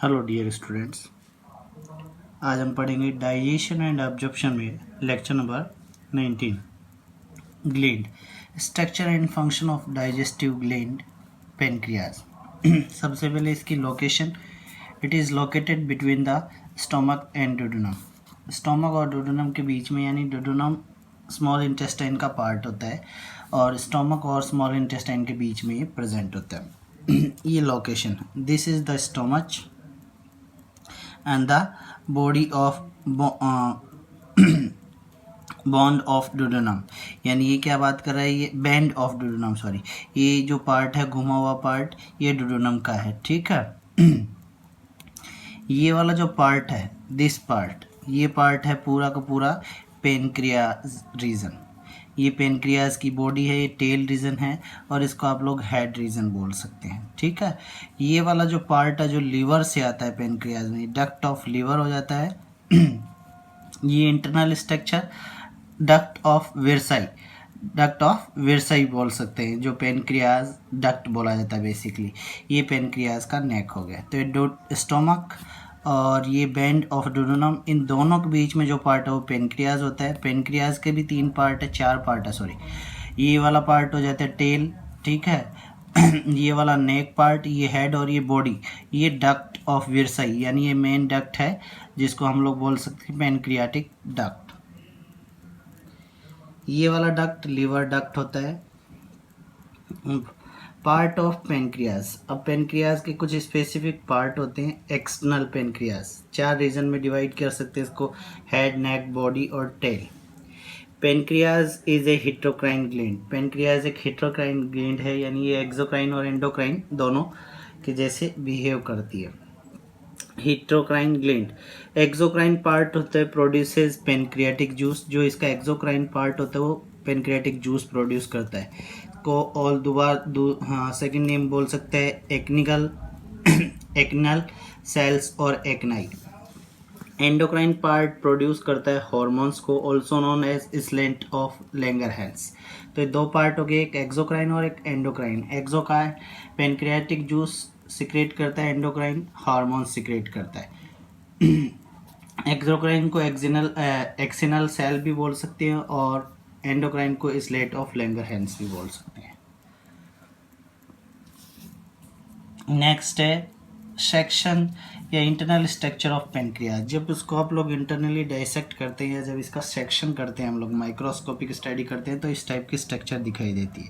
Hello dear students, आज हम पढ़ेंगे डाइजेशन एंड एब्जॉर्प्शन में lecture number 19 gland structure and function of digestive gland pancreas. सबसे पहले इसकी location, it is located between the stomach and duodenum. Stomach और duodenum के बीच में, यानी डुडेनम स्मॉल इंटेस्टाइन का पार्ट होता है और स्टोमक और स्मॉल इंटेस्टाइन के बीच में ये प्रेजेंट होता है। ये location, this is the stomach and the body of bond of duodenum. यानी ये क्या बात कर रहा है, ये बैंड ऑफ डुडेनम, सॉरी, ये जो पार्ट है घुमा हुआ पार्ट, ये डुडेनम का है, ठीक है। ये वाला जो पार्ट है, दिस पार्ट, ये पार्ट है पूरा का पूरा पेनक्रियाज रीजन। ये पेनक्रियाज की बॉडी है, ये टेल रीजन है और इसको आप लोग हेड रीजन बोल सकते हैं, ठीक है। ये वाला जो पार्ट है जो लीवर से आता है पेनक्रियाज में, डक्ट ऑफ लीवर हो जाता है। ये internal structure duct of Wirsung, duct of Wirsung बोल सकते हैं, जो पेनक्रियाज डक्ट बोला जाता है बेसिकली। ये पेनक्रियाज का नेक हो गया। तो ये स्टोमक और ये बैंड ऑफ डुडेनम, इन दोनों के बीच में जो पार्ट है वो पेनक्रियाज होता है। पेनक्रियाज के भी 3 पार्ट है, 4 पार्ट है, सॉरी। ये वाला पार्ट हो जाता है टेल, ठीक है। ये वाला नेक पार्ट, ये हेड और ये बॉडी, ये डक्ट ऑफ विरसाई, यानी ये मेन डक्ट है जिसको हम लोग बोल सकते हैं पेनक्रियाटिक डक्ट। ये वाला डक्ट लीवर डक्ट होता है। पार्ट ऑफ पेनक्रियाज, अब पेनक्रियाज के कुछ स्पेसिफिक पार्ट होते हैं। एक्सटर्नल पेनक्रियाज 4 रीजन में डिवाइड कर सकते हैं इसको, हेड, नेक, बॉडी और tail. Pancreas is a heterocrine gland. Pancreas एक हिट्रोक्राइन ग्लैंड है, यानी ये एक्सोक्राइन और एंडोक्राइन दोनों के जैसे बिहेव करती है। हिट्रोक्राइन ग्लैंड, एक्सोक्राइन पार्ट होता है प्रोड्यूसेस पेनक्रियाटिक जूस। जो इसका एक्सोक्राइन पार्ट होता है वो पेनक्रियाटिक जूस प्रोड्यूस करता है। को और हाँ, सेकंड नेम बोल सकते हैं एक्निकल एक्नल सेल्स और एक्नाई। एंडोक्राइन पार्ट प्रोड्यूस करता है हार्मोन्स को, also known as islets of Langerhans. तो ये 2 पार्ट हो गए, एक एक्सोक्राइन और एक endocrine. Exocrine pancreatic juice secrete करता है, एंडोक्राइन हार्मोन सिक्रेट करता है। एक्सोक्राइन को एक्सिनल सेल भी बोल सकते हैं और एंडोक्राइन को स्लेट ऑफ लैंगरहैंस भी बोल सकते हैं। नेक्स्ट है सेक्शन या इंटरनल स्ट्रक्चर ऑफ पेनक्रियाज। जब उसको आप लोग इंटरनली डाइसेक्ट करते हैं या जब इसका सेक्शन करते हैं, हम लोग माइक्रोस्कोपिक स्टडी करते हैं, तो इस टाइप की स्ट्रक्चर दिखाई देती है।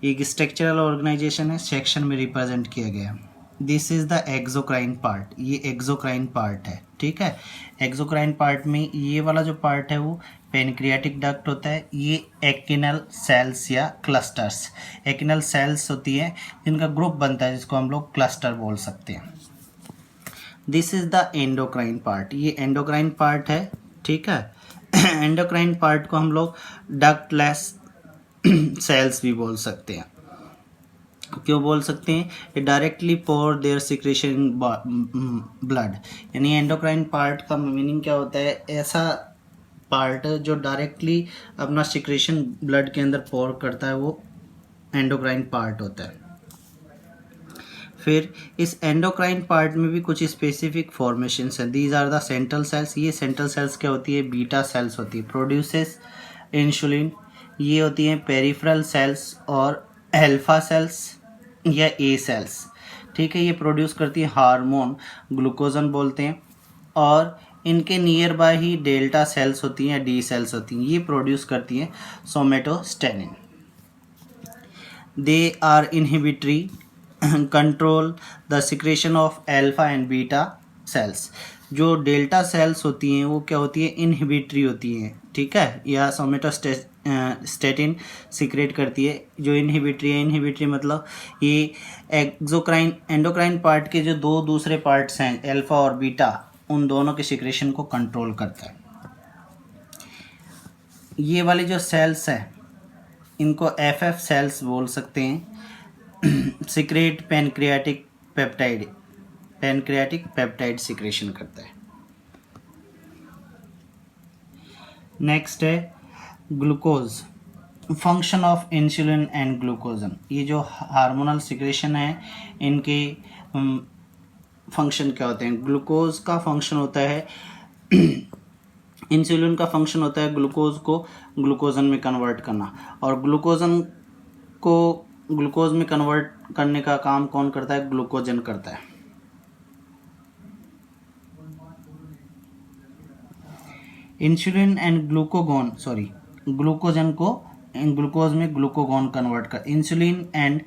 एक स्ट्रक्चरल ऑर्गेनाइजेशन है, सेक्शन में रिप्रेजेंट किया गया। This is the exocrine part, ये एक्सोक्राइन पार्ट है, ठीक है। एक्सोक्राइन पार्ट में ये वाला जो पार्ट है वो पेनक्रियाटिक डक्ट होता है। ये एक्टिनल सेल्स या क्लस्टर्स, एक्टिनल सेल्स होती है जिनका ग्रुप बनता है, जिसको हम लोग क्लस्टर बोल सकते हैं। This is the endocrine part, ये एंडोक्राइन पार्ट है, ठीक है। एंडोक्राइन पार्ट को हम लोग डक्टलेस सेल्स भी बोल सकते हैं। क्यों बोल सकते हैं? ये directly pour their secretion in blood, यानी एंडोक्राइन पार्ट का मीनिंग क्या होता है? ऐसा पार्ट जो डायरेक्टली अपना सिक्रेशन ब्लड के अंदर पोर करता है, वो एंडोक्राइन पार्ट होता है। फिर इस एंडोक्राइन पार्ट में भी कुछ स्पेसिफिक फॉर्मेशंस हैं। These are the central cells. ये सेंट्रल सेल्स क्या होती है? बीटा सेल्स होती है, प्रोड्यूसेस इंसुलिन। ये होती हैं पेरिफेरल सेल्स और अल्फा सेल्स या ए सेल्स, ठीक है। ये प्रोड्यूस करती है हार्मोन, ग्लूकोजन बोलते हैं। और इनके near by he delta cells होती हैं या डी सेल्स होती हैं, ये प्रोड्यूस करती हैं somatostatin. They are inhibitory, control the secretion of alpha and beta cells. जो डेल्टा सेल्स होती हैं वो क्या होती है? इनहिबिटरी होती हैं, ठीक है, या सोमेटोस्टेटिन सिक्रेट करती है। जो इनहिबिटरी है, इनहिबिटरी मतलब ये एक्सोक्राइन एंडोक्राइन पार्ट के जो 2 दूसरे पार्ट्स हैं अल्फा और बीटा, उन दोनों के सिक्रेशन को कंट्रोल करता है। ये वाले जो सेल्स हैं इनको एफएफ सेल्स बोल सकते हैं। Secrete pancreatic peptide, pancreatic peptide secretion करता है। नेक्स्ट है glucose, function of insulin and glucagon. ये जो हार्मोनल सिक्रेशन है इनके फंक्शन क्या होते हैं? ग्लूकोज का फंक्शन होता है इंसुलिन का फंक्शन होता है ग्लूकोज को ग्लूकोजन में कन्वर्ट करना, और ग्लूकोजन को ग्लूकोज में कन्वर्ट करने का काम कौन करता है? ग्लूकोजन करता है। इंसुलिन एंड ग्लूकोजन को ग्लूकोज में ग्लूकोगॉन कन्वर्ट कर। Insulin and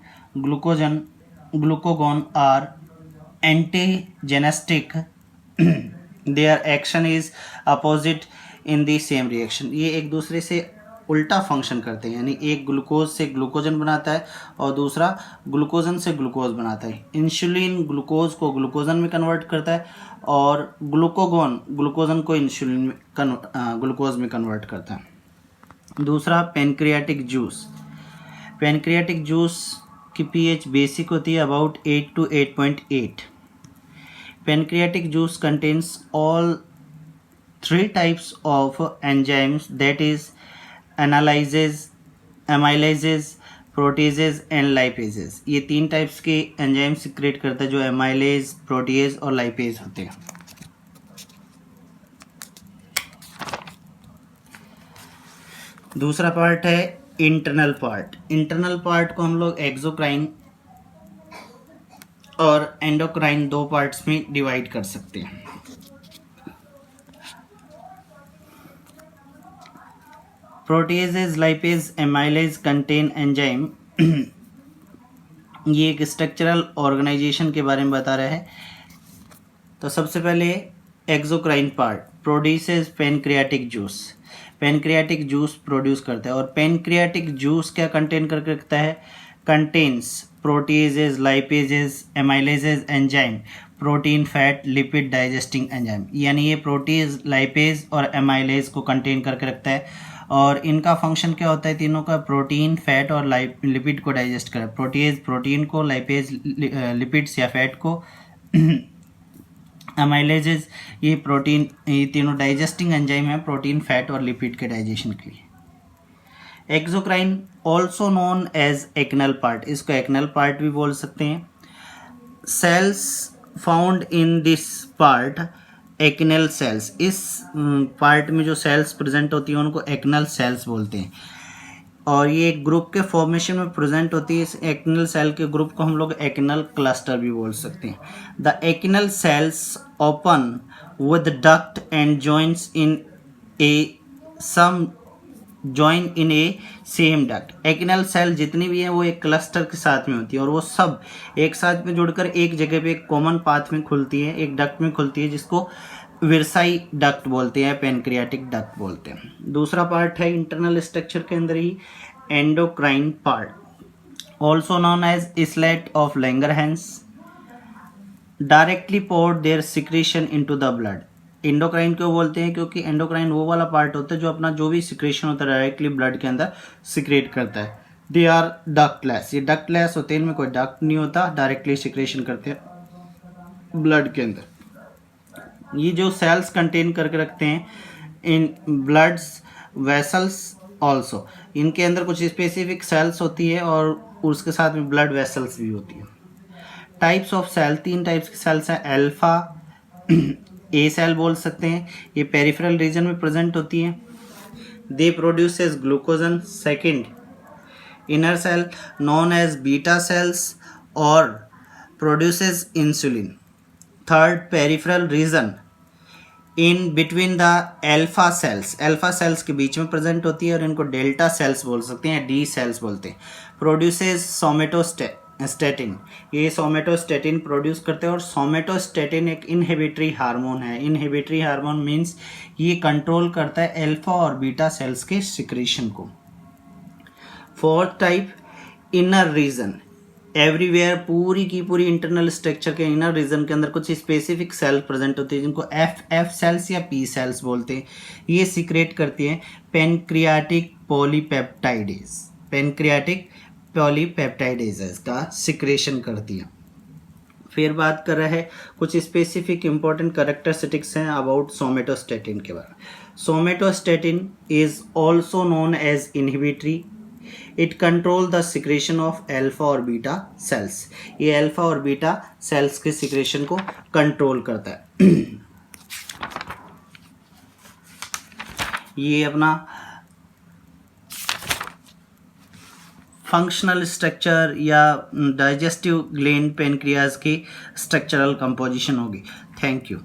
glucagon are antagonistic, their action is opposite in the same reaction. ये एक दूसरे से उल्टा फंक्शन करते हैं, यानी एक ग्लूकोज से ग्लूकोजन बनाता है और दूसरा ग्लूकोजन से ग्लूकोज बनाता है। इंसुलिन ग्लूकोज को ग्लूकोजन में कन्वर्ट करता है और ग्लूकोगॉन ग्लूकोजन को इंसुलिन में ग्लूकोज में कन्वर्ट करता है। दूसरा पेनक्रियाटिक जूस। पेनक्रियाटिक जूस की पीएच बेसिक होती है about 8 to 8.8। Pancreatic juice contains all 3 types of enzymes, that is amylases, proteases and lipases। ये 3 टाइप्स के एंजाइम सिक्रेट करता है जो एमाइलेज, प्रोटीएज और लाइपेज होते हैं। दूसरा पार्ट है इंटरनल पार्ट। इंटरनल पार्ट को हम लोग एक्सोक्राइन और एंडोक्राइन 2 पार्ट्स में डिवाइड कर सकते हैं। Proteases, lipase, amylase contain enzyme. ये एक स्ट्रक्चरल ऑर्गेनाइजेशन के बारे में बता रहा है। तो सबसे पहले exocrine part produces pancreatic juice. Pancreatic juice produce करता है, और पेनक्रियाटिक जूस क्या कंटेन करके रखता है? Contains proteases, lipases, amylases enzyme, protein, fat, lipid digesting enzyme. यानी ये प्रोटीज, लाइपेज और एमाइलेज को कंटेन करके रखता है, और इनका फंक्शन क्या होता है तीनों का? प्रोटीन, फैट और लिपिड को डाइजेस्ट करें। प्रोटीज प्रोटीन को, लाइपेज लिपिड्स या फैट को, एमाइलेजेस ये प्रोटीन, ये तीनों डाइजेस्टिंग एंजाइम है प्रोटीन, फैट और लिपिड के डाइजेशन के लिए। Exocrine also known as acinar part, इसको एक्नल पार्ट भी बोल सकते हैं। Cells found in this part acinar cells, इस पार्ट में जो सेल्स प्रेजेंट होती हैं उनको एक्नल सेल्स बोलते हैं, और ये एक ग्रुप के फॉर्मेशन में प्रेजेंट होती है। इस एक्नल सेल के ग्रुप को हम लोग एक्नल क्लस्टर भी बोल सकते हैं। The acinar cells open with duct and joins in a same duct. Acinar cell जितनी भी हैं वो एक क्लस्टर के साथ में होती है, और वो सब एक साथ में जुड़कर एक जगह पे एक कॉमन पाथ में खुलती है, एक डक्ट में खुलती है, जिसको विरसाई डक्ट बोलते हैं, पेनक्रियाटिक डक्ट बोलते हैं। दूसरा पार्ट है इंटरनल स्ट्रक्चर के अंदर ही endocrine part, also known as islet of Langerhans, directly port their secretion into the blood. Endocrine क्यों बोलते हैं? क्योंकि एंडोक्राइन वो वाला पार्ट होता है जो अपना जो भी सिक्रेशन होता है डायरेक्टली ब्लड के अंदर सिक्रेट करता है। दे आर डक्टलेस, ये डक्टलेस होते हैं, इनमें कोई डक्ट नहीं होता, डायरेक्टली सिक्रेशन करते हैं ब्लड के अंदर। ये जो सेल्स कंटेन करके रखते हैं इन ब्लड्स वेसल्स ऑल्सो, इनके अंदर कुछ स्पेसिफिक सेल्स होती है और उसके साथ में ब्लड वेसल्स भी होती है। टाइप्स ऑफ सेल, 3 टाइप्स की सेल्स हैं। अल्फा ए सेल बोल सकते हैं, ये पेरिफेरल रीजन में प्रेजेंट होती है। They produces glucagon. Second inner cell known as beta cells और produces insulin. Third peripheral region in between the alpha cells, alpha cells के बीच में प्रेजेंट होती है और इनको डेल्टा सेल्स बोल सकते हैं, डी सेल्स बोलते हैं। प्रोड्यूसेस सोमेटोस्टेटिन, ये सोमेटोस्टेटिन प्रोड्यूस करते हैं, और सोमेटोस्टेटिन एक इनहिबिटरी हार्मोन है। इनहिबिटरी हार्मोन मीन्स ये कंट्रोल करता है अल्फा और बीटा सेल्स के सिक्रेशन को। Fourth type inner region, everywhere पूरी की पूरी इंटरनल स्ट्रक्चर के इनर रीजन के अंदर कुछ स्पेसिफिक सेल प्रेजेंट होती है जिनको एफ सेल्स या पी सेल्स बोलते हैं। ये सिक्रेट करती हैं पेनक्रियाटिक पॉलीपेप्टाइडेज, पेनक्रियाटिक पॉलीपेप्टाइडेज का सिक्रेशन करती है। फिर बात कर रहे हैं कुछ स्पेसिफिक इंपॉर्टेंट कैरेक्टरिस्टिक्स हैं अबाउट सोमेटोस्टेटिन के बारे में। Somatostatin is also known as inhibitory it control the secretion of alpha और बीटा सेल्स। ये अल्फा और बीटा सेल्स के सिक्रेशन को कंट्रोल करता है। ये अपना फंक्शनल स्ट्रक्चर या डाइजेस्टिव ग्लैंड पेनक्रियाज की स्ट्रक्चरल कंपोजिशन होगी। Thank you.